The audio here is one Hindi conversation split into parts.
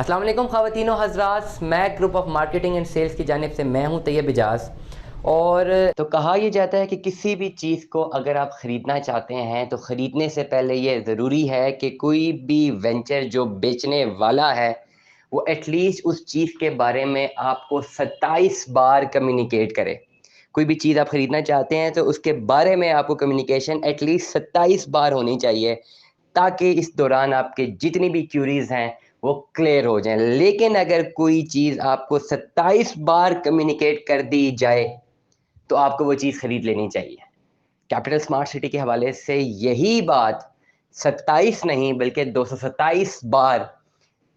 अस्सलाम वालेकुम ख़वातीनो हज़रात, Mac group of marketing and sales की जानिब से मैं हूं तैयब इजाज़। और तो कहा यह जाता है कि किसी भी चीज़ को अगर आप ख़रीदना चाहते हैं तो ख़रीदने से पहले ये ज़रूरी है कि कोई भी वेंचर जो बेचने वाला है वो एटलीस्ट उस चीज़ के बारे में आपको 27 बार कम्युनिकेट करे। कोई भी चीज़ आप ख़रीदना चाहते हैं तो उसके बारे में आपको कम्युनिकेशन एटलीस्ट 27 बार होनी चाहिए, ताकि इस दौरान आपके जितनी भी क्यूरीज हैं वो क्लियर हो जाएं। लेकिन अगर कोई चीज़ आपको 27 बार कम्युनिकेट कर दी जाए तो आपको वो चीज़ खरीद लेनी चाहिए। कैपिटल स्मार्ट सिटी के हवाले से यही बात 27 नहीं बल्कि 227 बार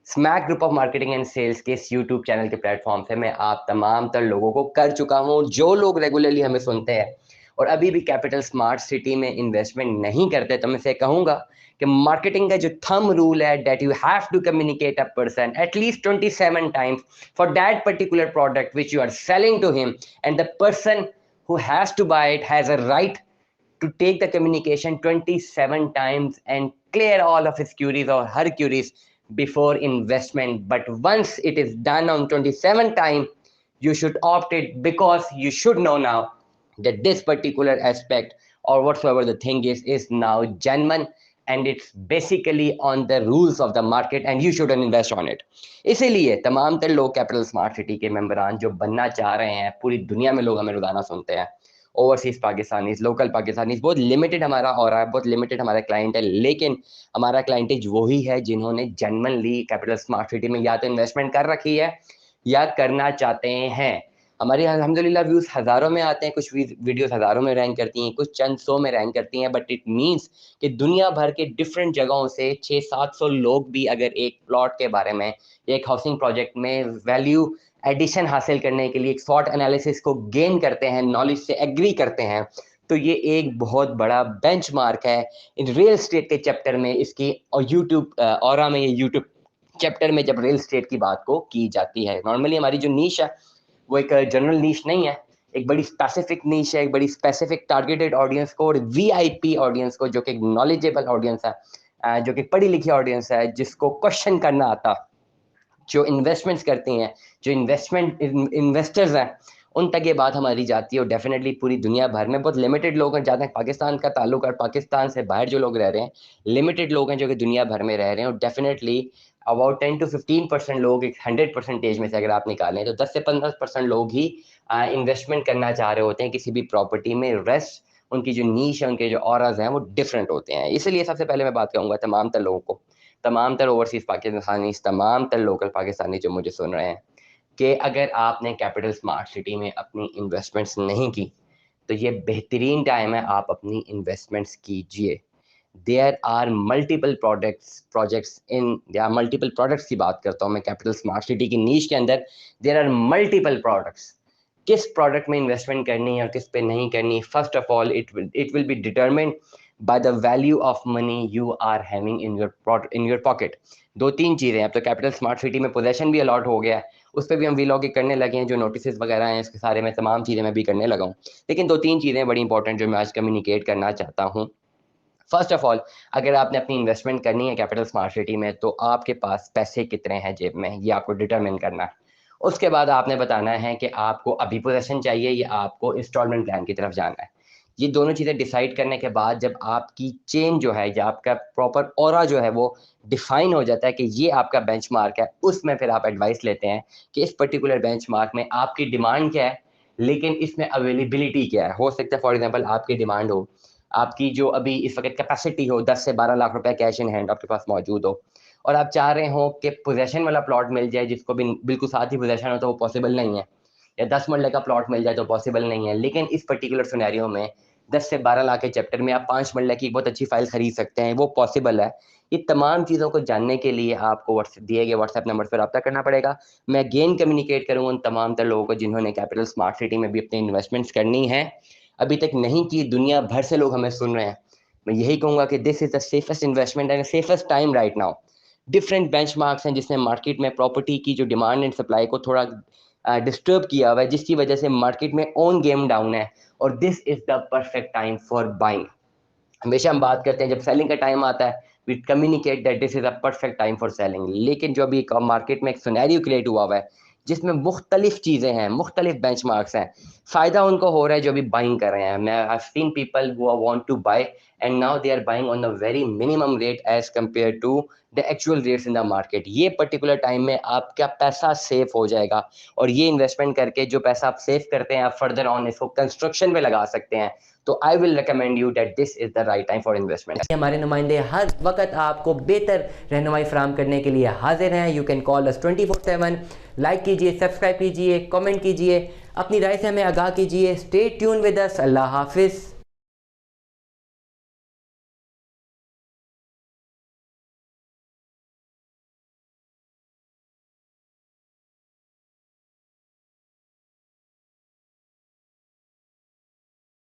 Smack group of marketing and sales के इस यूट्यूब चैनल के प्लेटफॉर्म से मैं आप तमाम तर लोगों को कर चुका हूं, जो लोग रेगुलरली हमें सुनते हैं और अभी भी कैपिटल स्मार्ट सिटी में इन्वेस्टमेंट नहीं करते, तो मैं से कहूंगा कि मार्केटिंग का जो थंब रूल है, that you have to communicate a person at least 27 times for that particular product which you are selling to him, and the person who has to buy it has a right to take the communication 27 times and clear all of his queries or her queries before investment. But once it is done on 27 time, you should opt it, because you should know now that this particular aspect or whatsoever the thing is now genuine, and it's basically on the rules of the market and you shouldn't invest on it. इसीलिए तमाम तर लोग कैपिटल स्मार्ट सिटी के मेंबरान जो बनना चाह रहे हैं, पूरी दुनिया में लोग हमें रोजाना सुनते हैं, ओवरसीज पाकिस्तानीज, लोकल पाकिस्तानीज, बहुत लिमिटेड हमारा और है, बहुत लिमिटेड हमारा क्लाइंट है, लेकिन हमारा क्लाइंटेज वही है जिन्होंने जेन्युइनली कैपिटल स्मार्ट सिटी में या तो इन्वेस्टमेंट कर रखी है या करना चाहते हैं। हमारे अल्हम्दुलिल्लाह व्यूज़ हज़ारों में आते हैं, कुछ वीडियोस हज़ारों में रैंक करती हैं, कुछ चंद सौ में रैंक करती हैं, बट इट मीन्स कि दुनिया भर के डिफरेंट जगहों से 600-700 लोग भी अगर एक प्लॉट के बारे में, एक हाउसिंग प्रोजेक्ट में वैल्यू एडिशन हासिल करने के लिए एक शॉर्ट एनालिसिस को गेन करते हैं, नॉलेज से एग्री करते हैं, तो ये एक बहुत बड़ा बेंचमार्क है इन रियल एस्टेट के चैप्टर में इसकी। और यूट्यूब ऑरा में, ये यूट्यूब चैप्टर में जब रियल एस्टेट की बात को की जाती है, नॉर्मली हमारी जो नीश है वो एक जनरल नीश नहीं है, एक बड़ी स्पेसिफिक नीश है, एक बड़ी स्पेसिफिक टारगेटेड ऑडियंस को और वीआईपी ऑडियंस को, जो कि नॉलेजेबल ऑडियंस है, जो कि पढ़ी लिखी ऑडियंस है, जिसको क्वेश्चन करना आता, जो इन्वेस्टमेंट्स करती हैं, जो इन्वेस्टर्स हैं, उन तक ये बात हमारी जाती है। और डेफिनेटली पूरी दुनिया भर में बहुत लिमिटेड लोग हैं, जहाँ तक पाकिस्तान का ताल्लुक है, पाकिस्तान से बाहर जो लोग रह रहे हैं, लिमिटेड लोग हैं जो कि दुनिया भर में रह रहे हैं। और डेफिनेटली अबाउट 10 to 15% लोग, एक 100 परसेंटेज में से अगर आप निकालें तो 10 से 15% लोग ही इन्वेस्टमेंट करना चाह रहे होते हैं किसी भी प्रॉपर्टी में। रेस्ट उनकी जो नीश है, उनके जो ऑराज हैं वो डिफरेंट होते हैं। इसलिए सबसे पहले मैं बात करूँगा तमाम तर लोगों को, तमाम तर ओवरसीज़ पाकिस्तानी, तमाम तर लोकल पाकिस्तानी जो मुझे सुन रहे हैं, कि अगर आपने कैपिटल स्मार्ट सिटी में अपनी इन्वेस्टमेंट्स नहीं की तो ये बेहतरीन टाइम है, आप अपनी इन्वेस्टमेंट्स कीजिए। There are multiple projects in, या मल्टीपल प्रोडक्ट्स की बात करता हूँ मैं कैपिटल स्मार्ट सिटी की नीश के अंदर। देयर आर मल्टीपल प्रोडक्ट्स, किस प्रोडक्ट में इन्वेस्टमेंट करनी है और किस पे नहीं करनी, first of all it will be determined by the value of money you are having in your pocket. दो तीन चीज़ें, अब तो कैपिटल स्मार्ट सिटी में पोजेशन भी अलॉट हो गया है, उस पर भी हम वीलॉगिंग करने लगे हैं, जो नोटिस वगैरह हैं इसके सारे में तमाम चीज़ें मैं भी करने लगा हूँ। लेकिन दो तीन चीज़ें बड़ी इंपॉर्टेंट जो मैं आज कम्युनिकेट करना चाहता हूँ। फर्स्ट ऑफ ऑल, अगर आपने अपनी इन्वेस्टमेंट करनी है कैपिटल स्मार्ट सिटी में तो आपके पास पैसे कितने हैं जेब में, ये आपको डिटरमिन करना है। उसके बाद आपने बताना है कि आपको अभी पोजेशन चाहिए या आपको इंस्टॉलमेंट प्लान की तरफ जाना है। ये दोनों चीज़ें डिसाइड करने के बाद जब आपकी चेन जो है या आपका प्रॉपर ऑरा जो है वो डिफाइन हो जाता है कि ये आपका बेंचमार्क है, उसमें फिर आप एडवाइस लेते हैं कि इस पर्टिकुलर बेंचमार्क में आपकी डिमांड क्या है, लेकिन इसमें अवेलेबिलिटी क्या है। हो सकता है फॉर एग्जांपल आपकी डिमांड हो, आपकी जो अभी इस वक्त कैपेसिटी हो 10 से 12 लाख रुपए कैश इन हैंड आपके पास मौजूद हो, और आप चाह रहे हो कि पोजेशन वाला प्लॉट मिल जाए जिसको भी बिल्कुल साथ ही पोजेशन हो, तो वो पॉसिबल नहीं है। या 10 मरले का प्लॉट मिल जाए तो पॉसिबल नहीं है। लेकिन इस पर्टिकुलर सिनेरियो में 10 से 12 लाख के चैप्टर में आप 5 मरले की बहुत अच्छी फाइल खरीद सकते हैं, वो पॉसिबल है। ये तमाम चीज़ों को जानने के लिए आपको दिए गए व्हाट्सएप नंबर पर रब्ता करना पड़ेगा। मैं अगेन कम्युनिकेट करूँगा उन तमाम तर लोगों को जिन्होंने कैपिटल स्मार्ट सिटी में भी अपनी इन्वेस्टमेंट्स करनी है, अभी तक नहीं की, दुनिया भर से लोग हमें सुन रहे हैं। मैं यही कहूँगा कि this is the safest investment and safest time right now. Different benchmarks हैं जिसने मार्केट में प्रॉपर्टी की जो डिमांड एंड सप्लाई को थोड़ा डिस्टर्ब किया हुआ है, जिसकी वजह से मार्केट में ऑन गेम डाउन है, और this is the perfect time for buying. हमेशा हम बात करते हैं जब सेलिंग का टाइम आता है we communicate that this is a perfect time for selling. लेकिन जो अभी मार्केट में एक सिनेरियो क्रिएट हुआ हुआ है जिसमें मुख्तलिफ चीज़ें हैं, मुख्तलिफ बेंचमार्क्स हैं, फ़ायदा उनको हो रहा है जो अभी बाइंग कर रहे हैं। मैं I have seen people who want to buy and now they are buying on the very minimum rate as compare to the actual rates in the market. ये पर्टिकुलर टाइम में आपका पैसा सेफ हो जाएगा और ये इन्वेस्टमेंट करके जो पैसा आप सेव करते हैं आप फर्दर ऑन इसको कंस्ट्रक्शन में लगा सकते हैं। तो I will recommend you that this is the right time for investment. हमारे नुमाइंदे हर वक्त आपको बेहतर रहनुमाई फराम करने के लिए हाजिर हैं। You can call us 24/7। Like कीजिए, सब्सक्राइब कीजिए, कमेंट कीजिए, अपनी राय से हमें आगाह कीजिए। Stay tune with us. अल्लाह हाफिज़।